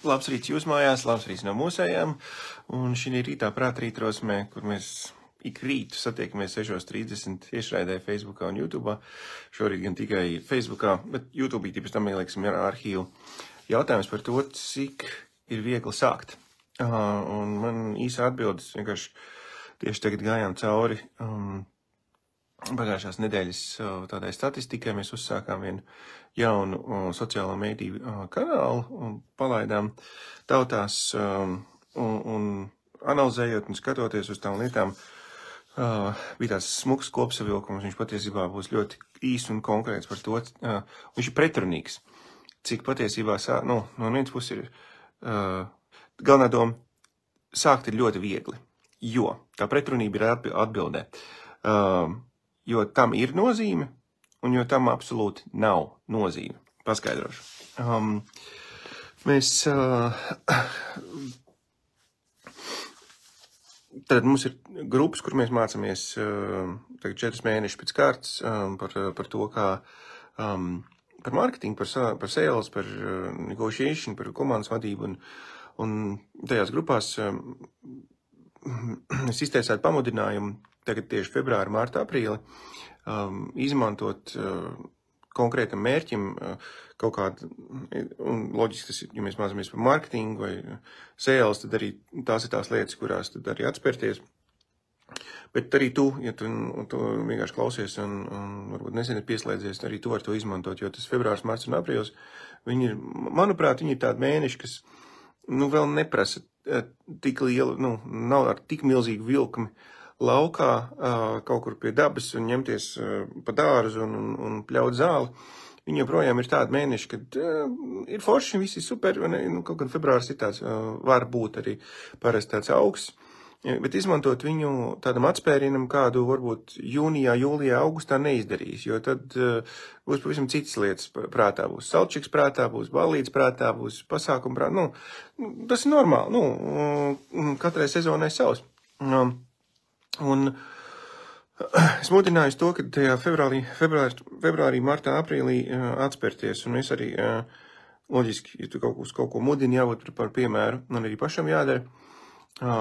Labs rīts jūs mājās, labs rīts no mūsējām. Un šī rītā prāta rītrosmē, kur mēs ik rītu satiekamies 6:30 tiešraidē Facebookā un YouTube'ā. Šorīt gan tikai Facebookā, bet YouTube pēc tam ielieksim arhīvu. Jautājums par to, cik ir viegli sākt. Un man īsa atbildes vienkārši tieši tagad gājām cauri pagājušās nedēļas tādai statistikai. Mēs uzsākām vienu jaunu sociālo mediju kanālu un palaidām tautās un analizējot un skatoties uz tām lietām, bija tās smuks kopsavilkums. Viņš patiesībā būs ļoti īs un konkrēts par to, viņš ir pretrunīgs. Cik patiesībā, no vienas puses ir galvenā doma, sākt ir ļoti viegli, jo tā pretrunība ir atbildē. Jo tam ir nozīme, un jo tam absolūti nav nozīme. Paskaidrošu. Tad mums ir grupas, kur mēs mācāmies tagad 4 mēnešus pēc kārtas par to, kā par marketingu, par sales, par negotiation, par komandas vadību, un tajās grupās es izteicētu pamudinājumu tagad tieši februāri, mārta, aprīli izmantot konkrētam mērķim kaut kādu, un loģiski tas ir, ja mēs mācāmies par marketingu vai sales, tad arī tās ir tās lietas, kurās tad arī atspērties. Bet arī tu, ja tu vienkārši klausies un varbūt nesen ir pieslēdzies, arī tu var to izmantot, jo tas februārs, mārts un aprīlis, viņi ir, manuprāt, viņi ir tādi mēneši, kas, vēl neprasa tik lielu, nav ar tik milzīgu vilkmi laukā, kaut kur pie dabas un ņemties pa dārzu un pļaut zāli. Viņi joprojām ir tādi mēneši, kad ir forši, visi super, kaut gan februārs ir tāds, var būt arī parasti tāds augsts, bet izmantot viņu tādam atspērienam, kādu varbūt jūnijā, jūlijā, augustā neizdarīs, jo tad būs pavisam citas lietas prātā, būs salčiks prātā, būs ballīts prātā, būs pasākuma prātā, tas ir normāli, katrai sezonai savs. Un es mudināju to, ka tajā februārī, martā, aprīlī atspērties, un mēs arī, loģiski, ja tu kaut ko mudini, jābūt par piemēru, man arī pašam jādara,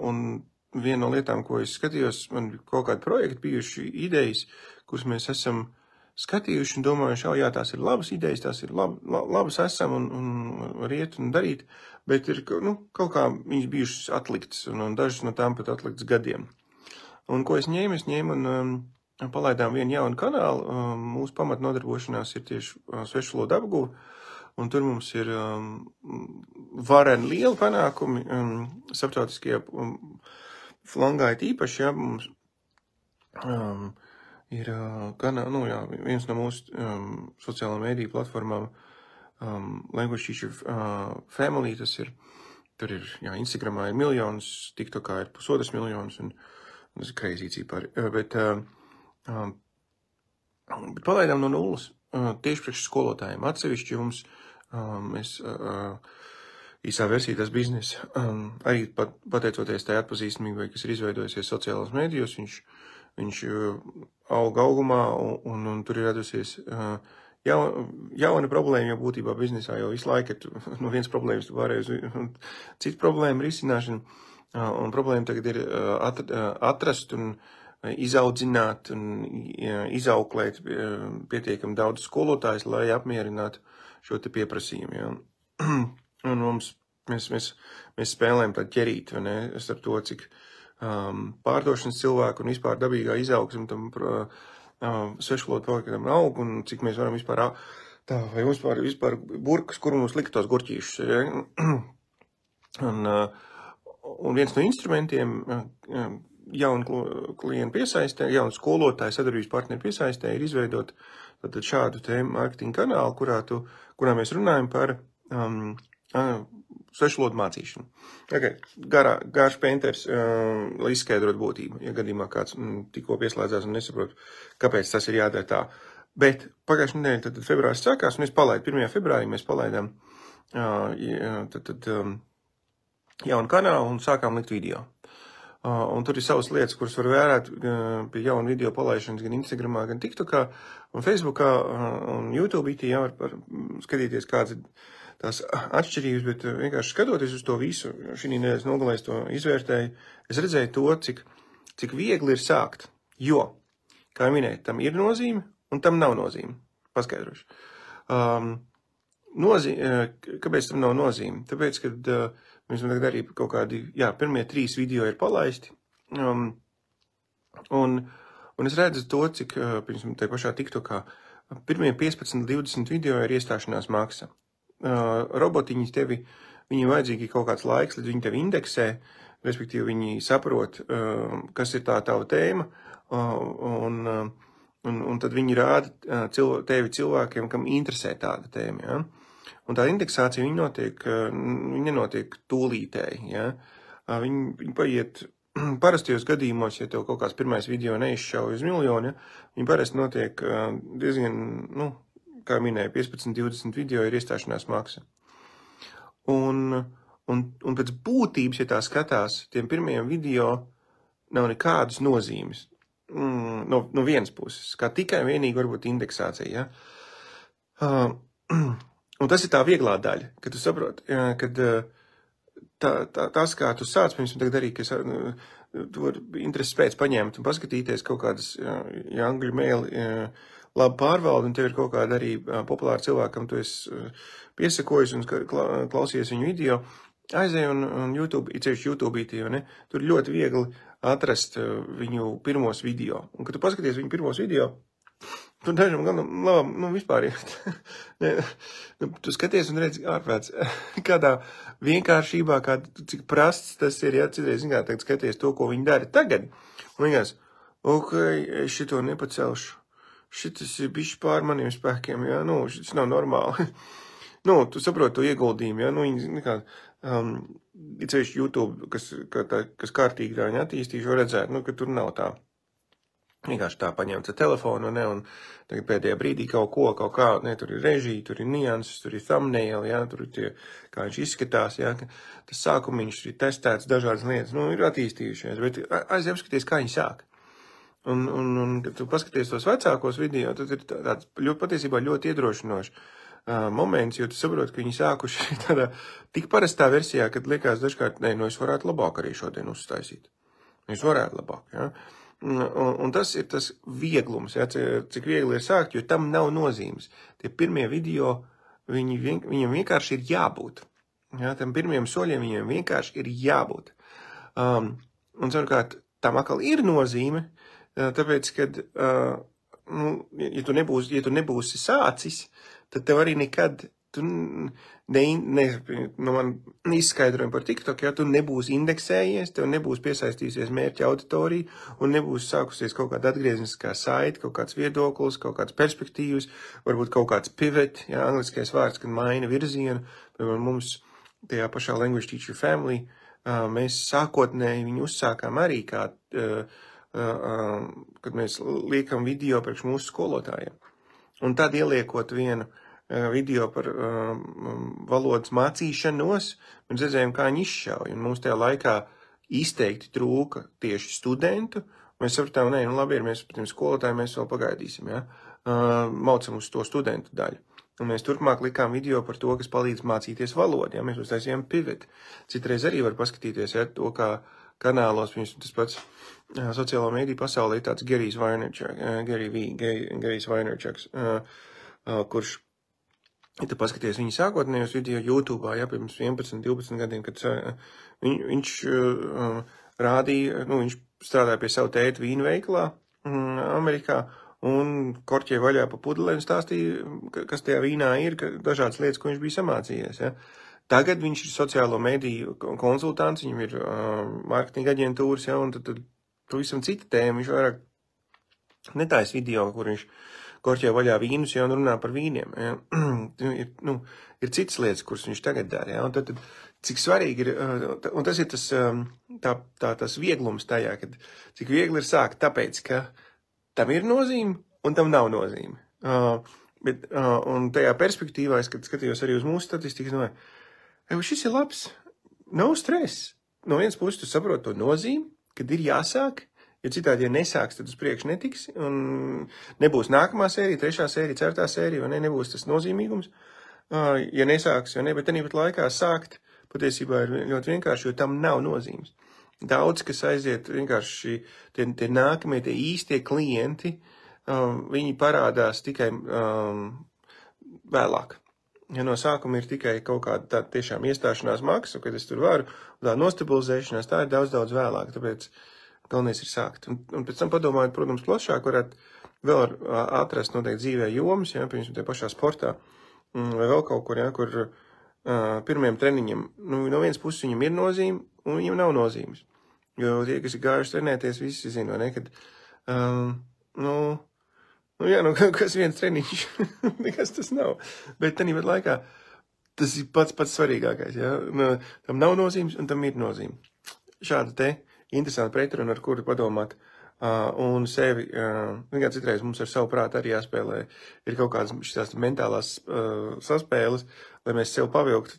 un viena no lietām, ko es skatījos, man kaut kādi projekti bijuši idejas, kuras mēs esam skatījuši un domājuši, jā, tās ir labas idejas, tās ir labas esam un var iet un darīt, bet ir, kaut kā viņas bijušas atliktas, un dažas no tām pat atliktas gadiem. Un ko es ņēmu un palaidām vienu jaunu kanālu, mūsu pamatnodarbošanās ir tieši svešu valodu apguve, un tur mums ir vareni lieli panākumi, starptautiskie flangā īpaši, mums ir viens no mūsu sociālā mēdīju platformām, Language Teacher Family, tur ir, Instagramā ir miljonus, TikTokā ir 1,5 miljonus, un tas ir crazy cipari, bet palaidām no nulles, tieši priekš skolotājiem. Atsevišķi mums, mēs īsā versija tas biznes, arī pateicoties tai atpazīstamībai, kas ir izveidojusies sociālos mēdījos, viņš auga augumā, un tur ir radusies jauna problēma, jo būtībā biznesā jau visu laiku ir no vienas problēmas pārējais citu problēmu risināšana. Un problēma tagad ir atrast un izaudzināt un izauklēt pietiekami daudz skolotājus, lai apmierinātu šo te pieprasījumu. Un mēs spēlējam tādu ķerīt, vai ne, starp to, cik pārdošanas cilvēku un vispār dabīgā izaugsme tam svešvalodu projektam aug, un cik mēs varam vispār vai vispār burkas, kur mums likt tos gurķīšus. Un viens no instrumentiem jaunu klientu piesaistē, jaunu skolotāju sadarbības partneru piesaistē ir izveidot šādu te marketinga kanālu, kurā mēs runājam par svešvalodu mācīšanu. Okay. Garš penters, lai izskaidrot būtību, ja gadījumā kāds tikko pieslēdzās un nesaprot, kāpēc tas ir jādara tā. Bet pagājušajā nedēļā tad februārs sākās, un es palaidu, 1. februārī mēs palaidām jaunu kanālu un sākām likt video. Un tur ir savas lietas, kuras var vērēt pie jaunu video palaišanas gan Instagramā, gan TikTokā, un Facebookā, un YouTube, var skatīties, kāds ir tās atšķirības, bet vienkārši skatoties uz to visu, šī nedēļas nogalē es to izvērtēju, es redzēju to, cik viegli ir sākt, jo, kā minēju, tam ir nozīme un tam nav nozīme. Paskaidrošu. Kāpēc tam nav nozīme? Tāpēc, kad mēs tagad arī kaut kādi, pirmie 3 video ir palaisti, un es redzu to, cik, piemēram, tajā pašā TikTokā, pirmie 15-20 video ir iestāšanās maksa. Robotiņi tevi, viņiem vajadzīgi kaut kāds laiks, līdz viņi tevi indeksē, respektīvi viņi saprot, kas ir tā tava tēma, un tad viņi rāda tevi cilvēkiem, kam interesē tāda tēma, ja? Un tā indeksācija, viņa nenotiek tūlītēji, ja? Viņi paiet parastajos gadījumos, ja tev kaut kāds pirmais video neizšauj uz miljonu, ja? Viņi parasti notiek diezgan, kā minēja, 15-20 video ir iestāšanās maksa. Un pēc būtības, ja tā skatās, tiem pirmajiem video nav nekādas nozīmes. No vienas puses, kā tikai vienīgi varbūt indeksācija, ja? Un tas ir tā vieglā daļa, kad tu saproti, kad tas, kā tu sāc, pirms tagad arī, ka tu vari intereses pēc paņemt un paskatīties kaut kādas, angļu mēli labi pārvaldi, un tev ir kaut kāda arī populāra cilvēkam, tu esi piesakojis un klausies viņu video, aizēj un YouTube, ceļš YouTube-ītī, ne? Tur ļoti viegli atrast viņu pirmos video. Un, kad tu paskaties viņu pirmos video, tur dažam gan, vispār, tu skaties un redzi ārprāts, kādā vienkāršībā, cik prasts tas ir, ja, citreiz, tagad skaties to, ko viņi dara tagad. Un vienkārši, es šito nepacelšu. Šitas ir bišķi pār maniem spēkiem, ja, šitas nav normāli. Tu saproti to ieguldījumu, ja, viņi ceļš YouTube, kas kārtīgi tā viņa attīstīšu, var redzēt, ka tur nav tā. Vienkārši tā paņemts ar telefonu, ne, un tagad pēdējā brīdī kaut kā, ne, tur ir režija, tur ir nianses, tur ir thumbnail, ja, tur ir tie, kā viņš izskatās, ja, tas sākumiņš ir testēts, dažādas lietas, ir attīstījušies, bet apskaties, kā viņi sāk. Un kad tu paskaties tos vecākos video, tad ir tāds patiesībā ļoti iedrošinošs moments, jo tu saproti, ka viņi sākuši tādā tik parastā versijā, kad liekas dažkārt, es varētu labāk arī šodien uztaisīt. Es varētu labāk, ja. Un tas ir tas vieglums, ja, cik viegli ir sākt, jo tam nav nozīmes. Tie pirmie video, viņiem vienkārši ir jābūt. Ja, tam pirmiem soļiem viņiem vienkārši ir jābūt. Un savukārt, tam atkal ir nozīme, tāpēc, kad, ja tu nebūsi sācis, tad tev arī nekad, man izskaidrojumi par TikTok, ja tu nebūsi indeksējies, tev nebūs piesaistījusies mērķa auditorija un nebūs sākusies kaut kāda atgriezniskā saite, kaut kāds viedoklis, kaut kāds perspektīvas, varbūt kaut kāds pivot, ja, angliskais vārds, kad maina virzienu, piemēram, mums tajā pašā Language Teacher Family, mēs sākotnēji viņu uzsākām arī kā, kad mēs liekam video priekš mūsu skolotājiem. Un tad ieliekot vienu video par valodas mācīšanos, mēs redzējām, kā viņi izšauj. Un mums tajā laikā izteikti trūka tieši studentu. Mēs sapratām, labi, mēs par tiem skolotājiem mēs vēl pagaidīsim, ja? Maucam uz to studentu daļu. Un mēs turpmāk likām video par to, kas palīdz mācīties valodu, ja? Mēs uztaisījām pivot. Citreiz arī var paskatīties, ja, to, kā kanālos, tas pats sociālo mediju pasaulē ir tāds Gary's Vaynerchuks, kurš, ja tu paskaties viņa sākotnējos video YouTube'ā, ja, pirms 11-12 gadiem, kad viņš rādīja, viņš strādāja pie savu tēta vīnu veikalā Amerikā, un korķēja vaļā pa pudelēm stāstīja, kas tajā vīnā ir, dažādas lietas, ko viņš bija samācījies, ja. Tagad viņš ir sociālo mediju konsultants, viņam ir marketinga aģentūras, ja, un tad pavisam cita tēma, viņš vairāk netājas video, kur viņš korķē vaļā vīnus, ja, un runā par vīniem, ja. Ir citas lietas, kuras viņš tagad dara, ja, un tad cik svarīgi ir, un tas ir tas vieglums tajā, kad cik viegli ir sākt, tāpēc, ka tam ir nozīme, un tam nav nozīme. Un tajā perspektīvā, kad skatījos arī uz mūsu statistikas, šis ir labs, nav stress. No vienas puses tu saproti to nozīmi, kad ir jāsāk, jo citādi, ja nesāks, tad uz priekšu netiks, un nebūs nākamā sērija, 3. sērija, 4. sērija, vai nebūs tas nozīmīgums. ja nesāks, jo ne, bet tāpat laikā sākt patiesībā ir ļoti vienkārši, jo tam nav nozīmes. Daudz, kas aiziet vienkārši tie nākamie, tie īstie klienti, viņi parādās tikai vēlāk. Ja no sākuma ir tikai kaut kāda tā tiešām iestāšanās maksa, kad es tur varu, un tā nostabilizēšanās, tā ir daudz vēlāk, tāpēc galvenais ir sākt. Un pēc tam padomājot, protams, plašāk varētu vēl atrast noteikti dzīvē jomas, ja, piemēram, tie pašā sportā, vai vēl kaut kur, ja, kur pirmajam treniņam, no vienas puses viņam ir nozīme, un viņam nav nozīmes. Jo tie, kas ir gājuši trenēties, visi zina, vai ne, kad, kas viens treniņš, nekas tas nav. Bet tāpat laikā tas ir pats svarīgākais, ja, tam nav nozīmes, un tam ir nozīme. Šāda te interesanta pretruna, ar kuru padomāt, un sevi, vienkārši citreiz mums ar savu prātu arī jāspēlē, ir kaut kādas šīs mentālās saspēles, lai mēs sev pavilktu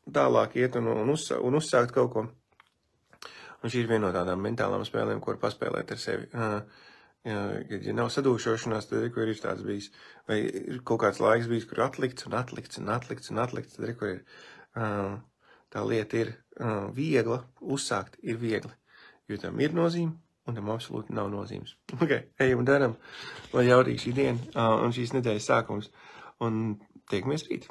tālāk iet un uzsākt kaut ko. Un šī ir viena no tādām mentālām spēlēm, ko var paspēlēt ar sevi. Ja nav sadūšošanās, tad ir tāds bijis, vai ir kaut kāds laiks bijis, kur atlikts, tad kur ir tā lieta ir viegla, uzsākt ir viegli, jo tam ir nozīme, un tam absolūti nav nozīmes. Ok, ejam un daram, lai jaudīgi šī diena un šīs nedēļas sākums, un tiekamies rīt.